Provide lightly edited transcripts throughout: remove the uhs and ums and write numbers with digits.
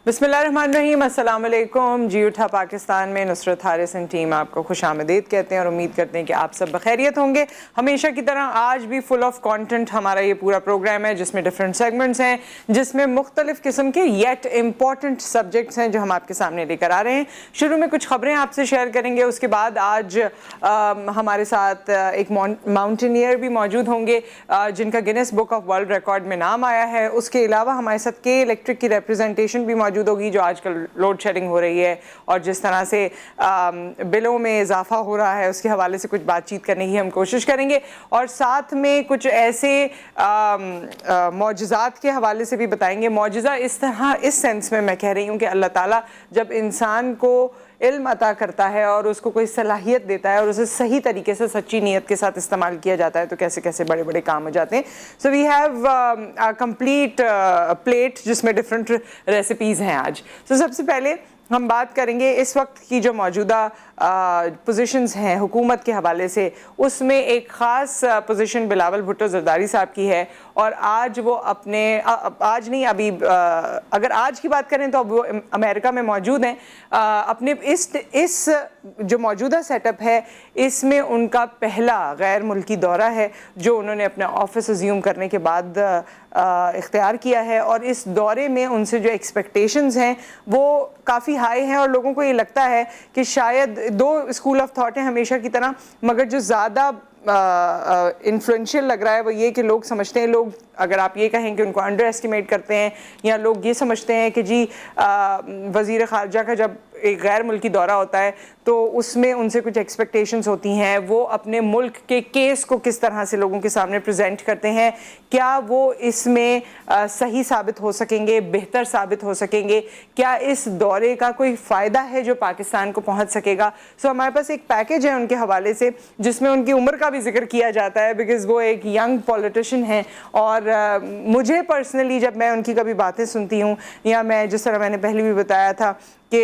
बिस्मिल्लाहिर्रहमानिर्रहीम, अस्सलाम वालेकुम। जी उठा पाकिस्तान में नुसरत हारिस एंड टीम आपको खुशामदीद कहते हैं और उम्मीद करते हैं कि आप सब बखैरियत होंगे। हमेशा की तरह आज भी फुल ऑफ कंटेंट हमारा ये पूरा प्रोग्राम है, जिसमें डिफरेंट सेगमेंट्स हैं, जिसमें मुख्तलिफ किस्म के येट इम्पॉर्टेंट सब्जेक्ट्स हैं जो हम आपके सामने लेकर आ रहे हैं। शुरू में कुछ खबरें आपसे शेयर करेंगे, उसके बाद आज हमारे साथ एक माउंटेनियर भी मौजूद होंगे जिनका Guinness book of world record में नाम आया है। उसके अलावा हमारे साथ के इलेक्ट्रिक की रिप्रेजेंटेशन भी मौजूद होगी, जो आजकल लोड शेडिंग हो रही है और जिस तरह से बिलों में इजाफा हो रहा है उसके हवाले से कुछ बातचीत करने की हम कोशिश करेंगे। और साथ में कुछ ऐसे मौजज़ात के हवाले से भी बताएंगे। मौजज़ा इस तरह, इस सेंस में मैं कह रही हूँ कि अल्लाह ताला जब इंसान को इल्म अता करता है और उसको कोई सलाहियत देता है और उसे सही तरीके से सच्ची नीयत के साथ इस्तेमाल किया जाता है तो कैसे कैसे बड़े बड़े काम हो जाते हैं। So we have a complete plate जिसमें डिफरेंट रेसिपीज़ हैं आज। सो सबसे पहले हम बात करेंगे इस वक्त की जो मौजूदा पोजीशंस हैं हुकूमत के हवाले से। उसमें एक ख़ास पोजीशन बिलावल भुट्टो ज़रदारी साहब की है और आज वो अपने आज नहीं अभी अगर आज की बात करें तो अब वो अमेरिका में मौजूद हैं। अपने इस जो मौजूदा सेटअप है इसमें उनका पहला गैर मुल्की दौरा है जो उन्होंने अपना ऑफिस अज्यूम करने के बाद इख्तियार किया है। और इस दौरे में उनसे जो एक्सपेक्टेशंस हैं वो काफ़ी हाई हैं और लोगों को ये लगता है कि शायद दो स्कूल ऑफ थॉट हैं हमेशा की तरह, मगर जो ज़्यादा इन्फ्लुएंशियल लग रहा है वो ये कि लोग समझते हैं, लोग अगर आप ये कहें कि उनको अंडर एस्टिमेट करते हैं या लोग ये समझते हैं कि जी वज़ीर ख़ारजा का जब एक गैर मुल्की दौरा होता है तो उसमें उनसे कुछ एक्सपेक्टेशंस होती हैं, वो अपने मुल्क के केस को किस तरह से लोगों के सामने प्रेजेंट करते हैं, क्या वो इसमें सही साबित हो सकेंगे, बेहतर साबित हो सकेंगे, क्या इस दौरे का कोई फ़ायदा है जो पाकिस्तान को पहुंच सकेगा। सो हमारे पास एक पैकेज है उनके हवाले से जिसमें उनकी उम्र का भी जिक्र किया जाता है बिकॉज वो एक यंग पॉलिटिशियन हैं। और मुझे पर्सनली जब मैं उनकी कभी बातें सुनती हूँ या मैं जिस तरह मैंने पहले भी बताया था कि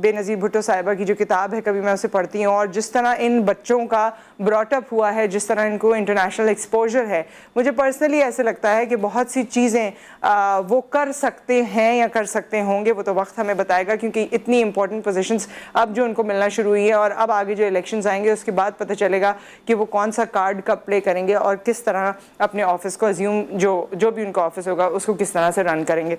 बेनज़ीर भुट्टो साहिबा की जो किताब है कभी मैं उसे पढ़ती हूँ और जिस तरह इन बच्चों का ब्रॉटअप हुआ है, जिस तरह इनको इंटरनेशनल एक्सपोजर है, मुझे पर्सनली ऐसे लगता है कि बहुत सी चीज़ें वो कर सकते हैं या कर सकते होंगे। वो तो वक्त हमें बताएगा क्योंकि इतनी इंपॉर्टेंट पोजीशंस अब जो उनको मिलना शुरू हुई है और अब आगे जो इलेक्शंस आएंगे उसके बाद पता चलेगा कि वो कौन सा कार्ड कब प्ले करेंगे और किस तरह अपने ऑफिस को अज्यूम जो भी उनका ऑफिस होगा उसको किस तरह से रन करेंगे।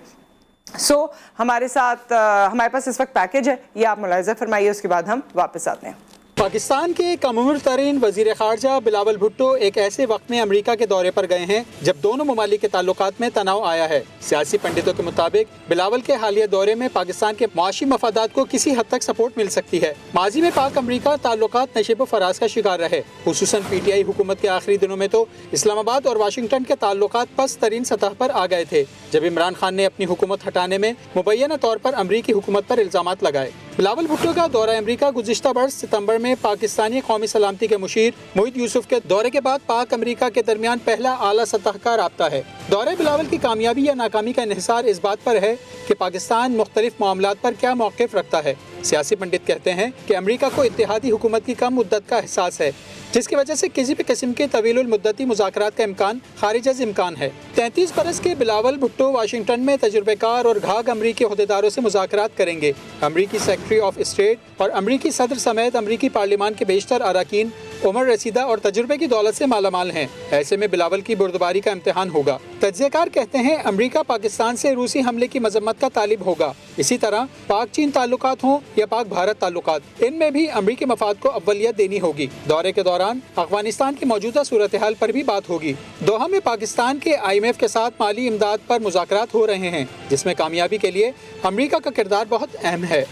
हमारे साथ हमारे पास इस वक्त पैकेज है, ये आप मुलाहिज़ा फरमाइए, उसके बाद हम वापस आते हैं। पाकिस्तान के कम उम्र तरीन वज़ीर ख़ारजा बिलावल भुट्टो एक ऐसे वक्त में अमेरिका के दौरे पर गए हैं जब दोनों ममालिक के ताल्लुकात में तनाव आया है। सियासी पंडितों के मुताबिक बिलावल के हालिया दौरे में पाकिस्तान के मुआशी मफादात को किसी हद तक सपोर्ट मिल सकती है। माजी में पाक अमरीका ताल्लुकात नशेब फराज का शिकार रहे, खुसूसन PTI हुकूमत के आखिरी दिनों में तो इस्लामाबाद और वाशिंगटन के ताल्लुकात पस्त तरीन सतह पर आ गए थे जब इमरान खान ने अपनी हुकूमत हटाने में मुबैना तौर पर अमरीकी हुकूमत पर इल्जामात लगाए। बिलावल भुट्टो का दौरा अमरीका गुज़िश्ता बरस सितंबर में पाकिस्तानी कौमी सलामती के मुशीर मोहित यूसुफ के दौरे के बाद पाक अमरीका के दरमियान पहला आला सतह का राब्ता है। दौरे बिलावल की कामयाबी या नाकामी का इन्हिसार इस बात पर है कि पाकिस्तान मुख्तलिफ मामलात पर क्या मौक़िफ़ रखता है। सियासी पंडित कहते हैं कि अमरीका को इत्तेहादी हुकूमत की कम मुद्दत का एहसास है जिसकी वजह से किसी भी किस्म के तवीलुल मुद्दती मुज़ाकरात का इम्कान खारिज अज़ इम्कान है। 33 बरस के बिलावल भुट्टो वाशिंगटन में तजुर्बेकार और घाघ अमरीकी अहदेदारों से मुज़ाकरात करेंगे। अमरीकी सेक्रेटरी ऑफ स्टेट और अमरीकी सदर समेत अमरीकी पार्लियामान के बेशतर अरकान उम्र रसीदा और तजुर्बे की दौलत से मालामाल हैं। ऐसे में बिलावल की बुर्दबारी का इम्तिहान होगा। तज्ज़ियाकार कहते हैं अमरीका पाकिस्तान से रूसी हमले की मजम्मत का तालिब होगा। इसी तरह पाक चीन ताल्लुकात हों या पाक भारत ताल्लुकात, इनमें भी अमरीकी मफाद को अव्वलियत देनी होगी। दौरे के दौरान अफगानिस्तान की मौजूदा सूरत हाल पर भी बात होगी। दोहा में पाकिस्तान के IMF के साथ माली इमदाद पर मुज़ाकरात हो रहे हैं जिसमें कामयाबी के लिए अमरीका का किरदार बहुत अहम है।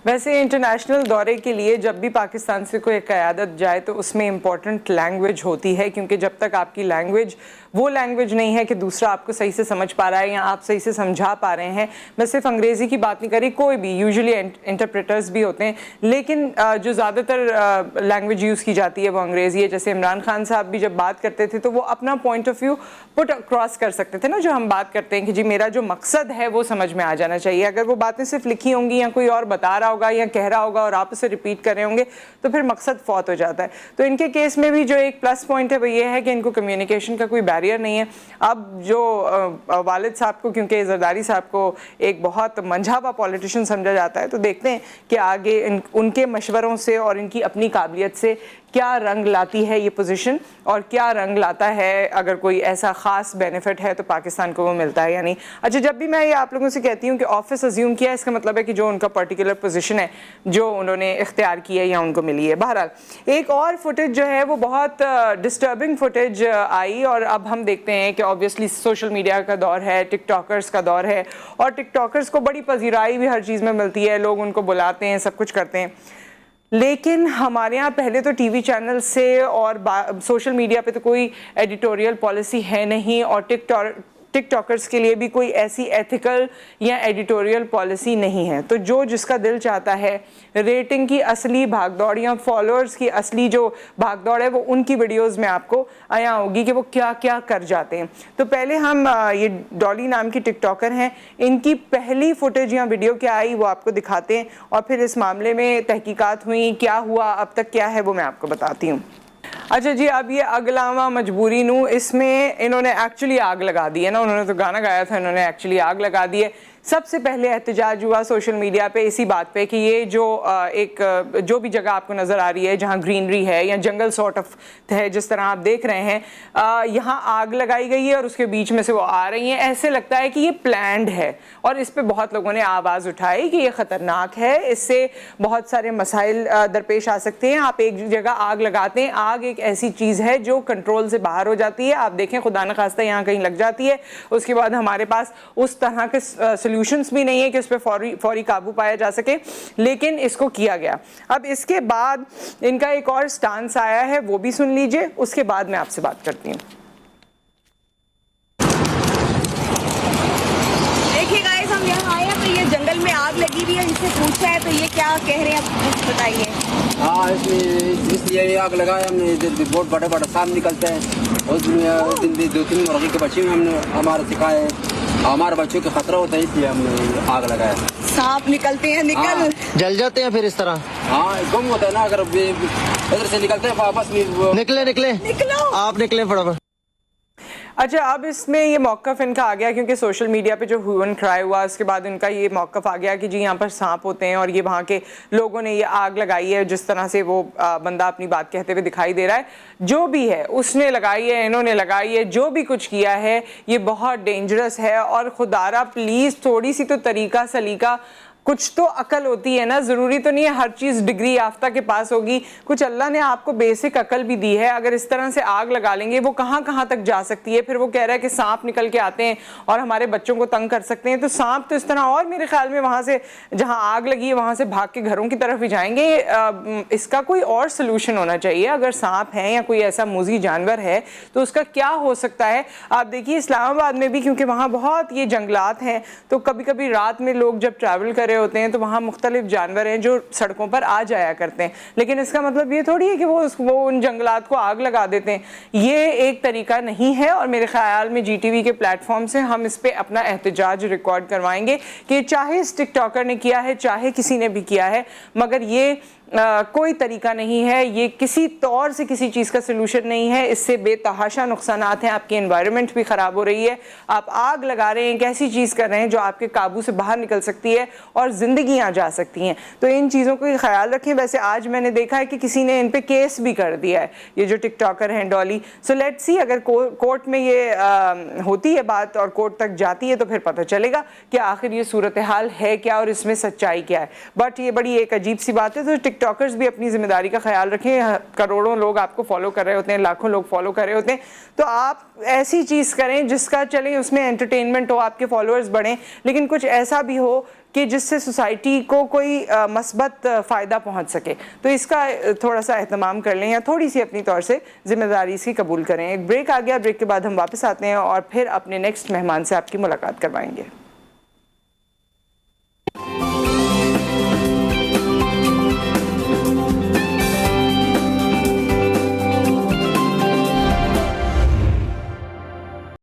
वैसे इंटरनेशनल दौरे के लिए जब भी पाकिस्तान से कोई क़यादत जाए तो उसमें इम्पॉर्टेंट लैंग्वेज होती है क्योंकि जब तक आपकी लैंग्वेज वो लैंग्वेज नहीं है कि दूसरा आपको सही से समझ पा रहा है या आप सही से समझा पा रहे हैं। मैं सिर्फ अंग्रेज़ी की बात नहीं करी, कोई भी यूजुअली इंटरप्रेटर्स भी होते हैं लेकिन जो ज़्यादातर लैंग्वेज यूज़ की जाती है वो अंग्रेज़ी है। जैसे इमरान खान साहब भी जब बात करते थे तो वो अपना point of view put across कर सकते थे ना, जो हम बात करते हैं कि जी मेरा जो मकसद है वो समझ में आ जाना चाहिए। अगर वो बातें सिर्फ लिखी होंगी या कोई और बता रहा होगा या कह रहा होगा और आप उसे रिपीट कर रहे होंगे तो फिर मकसद फौत हो जाता है। तो इनके केस में भी जो एक प्लस पॉइंट है वो ये है कि इनको कम्युनिकेशन का कोई बैरियर नहीं है। अब जो वालिद साहब को, क्योंकि जरदारी साहब को एक बहुत मंझावा पॉलिटिशियन समझा जाता है, तो देखते हैं कि आगे उनके मशवरों से और इनकी अपनी काबिलियत से क्या रंग लाती है ये पोजीशन और क्या रंग लाता है, अगर कोई ऐसा ख़ास बेनिफिट है तो पाकिस्तान को वो मिलता है या नहीं। अच्छा, जब भी मैं ये आप लोगों से कहती हूँ कि ऑफिस अज्यूम किया, इसका मतलब है कि जो उनका पर्टिकुलर पोजीशन है जो उन्होंने इख्तियार की है या उनको मिली है। बहरहाल एक और फुटेज जो है वो बहुत डिस्टर्बिंग फुटेज आई और अब हम देखते हैं कि ऑब्वियसली सोशल मीडिया का दौर है, टिकटॉकर्स का दौर है और टिकटॉकर्स को बड़ी पजीराई भी हर चीज़ में मिलती है, लोग उनको बुलाते हैं, सब कुछ करते हैं। लेकिन हमारे यहाँ पहले तो टीवी चैनल से और सोशल मीडिया पे तो कोई एडिटोरियल पॉलिसी है नहीं और टिकटॉकर्स के लिए भी कोई ऐसी एथिकल या एडिटोरियल पॉलिसी नहीं है। तो जो जिसका दिल चाहता है रेटिंग की असली भागदौड़ या फॉलोअर्स की असली जो भागदौड़ है वो उनकी वीडियोस में आपको आया होगी कि वो क्या क्या कर जाते हैं। तो पहले हम ये डॉली नाम की टिकटॉकर हैं, इनकी पहली फुटेज या वीडियो क्या आई वो आपको दिखाते हैं और फिर इस मामले में तहकीकात हुई, क्या हुआ, अब तक क्या है वो मैं आपको बताती हूँ। अच्छा जी, अब ये अगलावा मजबूरी नू, इसमें इन्होंने एक्चुअली आग लगा दी है ना, उन्होंने तो गाना गाया था, इन्होंने एक्चुअली आग लगा दी है। सबसे पहले एहतजाज हुआ सोशल मीडिया पे इसी बात पे कि ये जो जो भी जगह आपको नज़र आ रही है जहाँ ग्रीनरी है या जंगल सॉर्ट ऑफ है, जिस तरह आप देख रहे हैं, यहाँ आग लगाई गई है और उसके बीच में से वो आ रही हैं। ऐसे लगता है कि ये प्लान्ड है और इस पे बहुत लोगों ने आवाज़ उठाई कि ये ख़तरनाक है, इससे बहुत सारे मसाइल दरपेश आ सकते हैं। आप एक जगह आग लगाते हैं, आग एक ऐसी चीज़ है जो कंट्रोल से बाहर हो जाती है। आप देखें खुदा न खास्ता यहाँ कहीं लग जाती है, उसके बाद हमारे पास उस तरह के सॉल्यूशंस भी नहीं है कि उस पर फौरी काबू पाया जा सके, लेकिन इसको किया गया। अब इसके बाद इनका एक और स्टांस आया है, वो भी सुन लीजिए, उसके बाद मैं आपसे बात करती हूँ। देखिए गाइस, हम यहाँ आए हैं तो ये जंगल में आग लगी हुई है, इनसे पूछा है तो ये क्या कह रहे हैं, आप बताइए। हाँ, इसलिए आग लगाया हमने, बहुत बड़े बड़े सांप निकलते हैं और उसमें 2-3 मुर्गी के बच्चे हमने हमारे सिखाए हैं, हमारे बच्चों को खतरा होता है इसलिए हमने आग लगाया। सांप निकलते हैं, निकल जल जाते हैं फिर इस तरह। हाँ, गुम होता है ना, अगर इधर से निकलते हैं वापस निकलो आप निकले फटाफट। अच्छा, अब इसमें ये मौक़िफ़ इनका आ गया क्योंकि सोशल मीडिया पे जो ह्यू एंड क्राई हुआ उसके बाद इनका ये मौक़िफ़ आ गया कि जी यहाँ पर सांप होते हैं और ये वहाँ के लोगों ने ये आग लगाई है, जिस तरह से वो बंदा अपनी बात कहते हुए दिखाई दे रहा है। जो भी है उसने लगाई है, इन्होंने लगाई है, जो भी कुछ किया है ये बहुत डेंजरस है और खुदारा प्लीज़ थोड़ी सी तो तरीका सलीका, कुछ तो अकल होती है ना, ज़रूरी तो नहीं है हर चीज़ डिग्री याफ्ता के पास होगी, कुछ अल्लाह ने आपको बेसिक अकल भी दी है। अगर इस तरह से आग लगा लेंगे वो कहाँ कहाँ तक जा सकती है। फिर वो कह रहा है कि सांप निकल के आते हैं और हमारे बच्चों को तंग कर सकते हैं, तो सांप तो इस तरह और मेरे ख्याल में वहाँ से जहाँ आग लगी है वहाँ से भाग के घरों की तरफ ही जाएंगे। इसका कोई और सोल्यूशन होना चाहिए। अगर सांप है या कोई ऐसा मूजी जानवर है तो उसका क्या हो सकता है। आप देखिए इस्लामाबाद में भी, क्योंकि वहाँ बहुत ये जंगलात हैं, तो कभी कभी रात में लोग जब ट्रैवल कर होते हैं तो वहाँ मुख्तलिफ जानवर हैं जो सड़कों पर आ जाया करते हैं, लेकिन इसका मतलब ये थोड़ी है कि वो उन जंगलात को आग लगा देते हैं। ये एक तरीका नहीं है और मेरे ख्याल में GTV के प्लेटफॉर्म से हम इस पे अपना एहतजाज रिकॉर्ड करवाएंगे कि चाहे इस टिकटॉकर ने किया है चाहे किसी ने भी किया है, मगर ये कोई तरीका नहीं है, ये किसी तौर से किसी चीज़ का सलूशन नहीं है। इससे बेतहाशा नुकसानात हैं, आपकी एनवायरनमेंट भी ख़राब हो रही है, आप आग लगा रहे हैं, एक ऐसी चीज़ कर रहे हैं जो आपके काबू से बाहर निकल सकती है और ज़िंदगियाँ जा सकती हैं। तो इन चीज़ों को ख्याल रखें। वैसे आज मैंने देखा है कि किसी ने इन पर केस भी कर दिया है, ये जो टिकटॉकर हैं डॉली। सो लेट्स सी, अगर कोर्ट में ये होती है बात और कोर्ट तक जाती है तो फिर पता चलेगा कि आखिर ये सूरत हाल है क्या और इसमें सच्चाई क्या है। बट ये बड़ी एक अजीब सी बात है। तो टिकटॉकर्स भी अपनी जिम्मेदारी का ख्याल रखें। करोड़ों लोग आपको फॉलो कर रहे होते हैं, लाखों लोग फॉलो कर रहे होते हैं, तो आप ऐसी चीज़ करें जिसका चले उसमें एंटरटेनमेंट हो, आपके फॉलोअर्स बढ़ें, लेकिन कुछ ऐसा भी हो कि जिससे सोसाइटी को कोई मस्बत फ़ायदा पहुंच सके। तो इसका थोड़ा सा एहतमाम कर लें या थोड़ी सी अपनी तौर से जिम्मेदारी इसकी कबूल करें। एक ब्रेक आ गया, ब्रेक के बाद हम वापस आते हैं और फिर अपने नेक्स्ट मेहमान से आपकी मुलाकात करवाएंगे।